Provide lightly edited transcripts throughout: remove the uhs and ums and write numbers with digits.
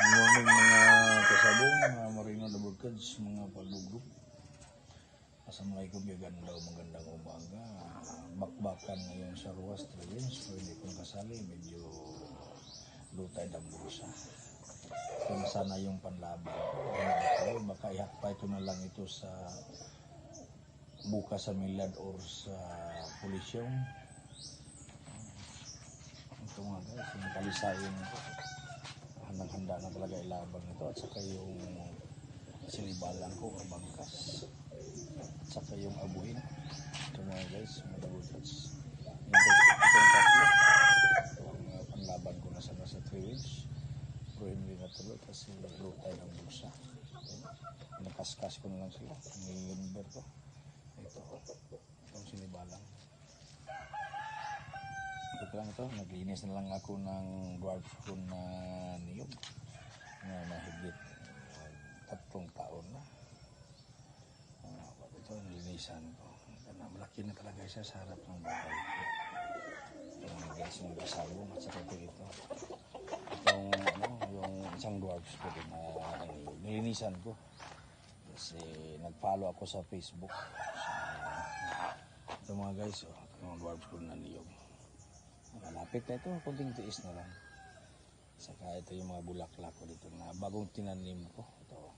Morning mga kasabong, mga marino na budkads, mga pagbugdog. Assalamualaikum, ganda o magandang umaga. Bakbakan ngayon sa Ruas Trains, pero hindi ko nakasali, medyo lutay ng bulsa. Kung sana yung panlaban ko, baka ihakpa ito na lang ito sa bukas sa Milad or sa Pulisyong. Ito mga guys, yung kalisayin ito. Handang-handa na talaga ilaban ito at saka yung sinibalan ko o bangkas at saka yung abuhin. Ito mga guys, mga dabutats. Itong tatlo ang panlaban ko na sana sa 3 wins, pero hindi natuloy kasi lutay ng bulsa. Nakaskas ko na lang sila, nililumber ko. Itong sinibalan. Ito lang ito, naglinis na lang ako ng dwarf ko na niyog na mahigit 3 taon na. Ito, nilinisan ko. Malaki na talaga siya sa harap ng bahay ko. Itong guys, yung gasabong at saka ito. Itong yung isang dwarfs ko din na nilinisan ko. Kasi nag-follow ako sa Facebook. Ito mga guys, yung dwarfs ko na niyog. Malapit na ito, kunting tiis na lang. Saka ito yung mga bulaklak ko dito na bagong tinanim ko. Ito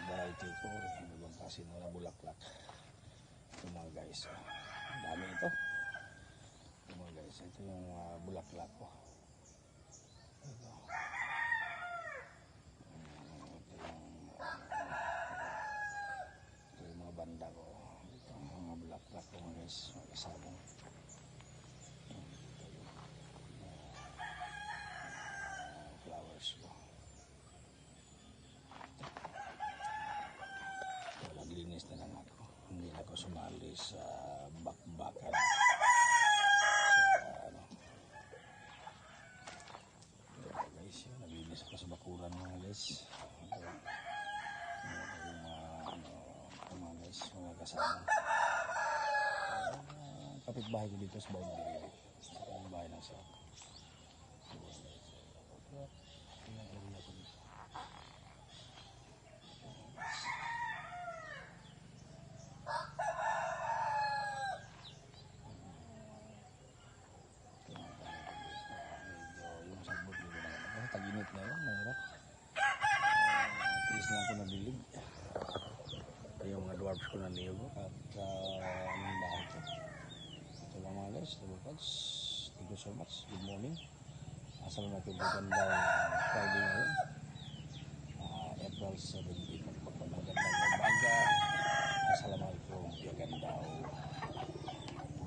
variety ko, ibang kasi na bulaklak. Ito mga guys, dami ito. Ito mga guys, ito yung bulaklak ko. Ito yung mga banda ko. Ito yung mga bulaklak ko mga guys, mga kasabong. Naglinis na lang ako, hindi na ako sumali sa bakbakan guys, naglinis ako sa bakuran mga guys. Mga guys, mga kasama kapitbahay ko dito sa Baybili, sa bahay ng sa tag-init na yun, mahirap. Tiis na ako nadilig. Ito yung mga dwarfs ko na niyog at anong bahay ko. Ito lang mga guys, dabukads. Thank you so much. Good morning. Assalamualaikum, magandang Friday ngayon. April 17. Magandang umaga. Assalamualaikum, magandang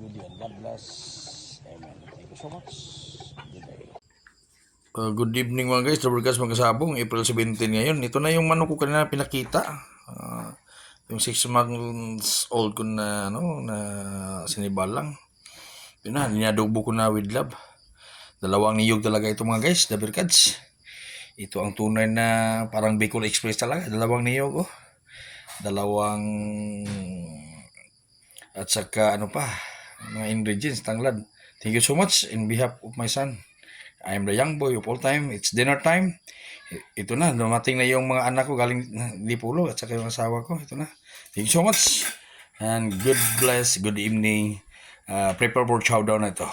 good day and God bless. Amen. Thank you so much. Good day. Good evening mga guys, Dabukas mga kasabong, April 17 ngayon. Ito na yung manok ko kanina pinakita. Yung 6 months old ko na, na sinibal lang. Yun na, ninadubo ko na with love. Dalawang niyog talaga ito mga guys, Dabukas. Ito ang tunay na parang Bicol Express talaga. Dalawang niyog, dalawang at saka mga ingredients, tanglad. Thank you so much in behalf of my son. I am the young boy of all time. It's dinner time. Ito na, dumating na yung mga anak ko galing Lipulo at saka yung asawa ko. Ito na. Thank you so much. And good bless, good evening. Prepare for chowdown na ito.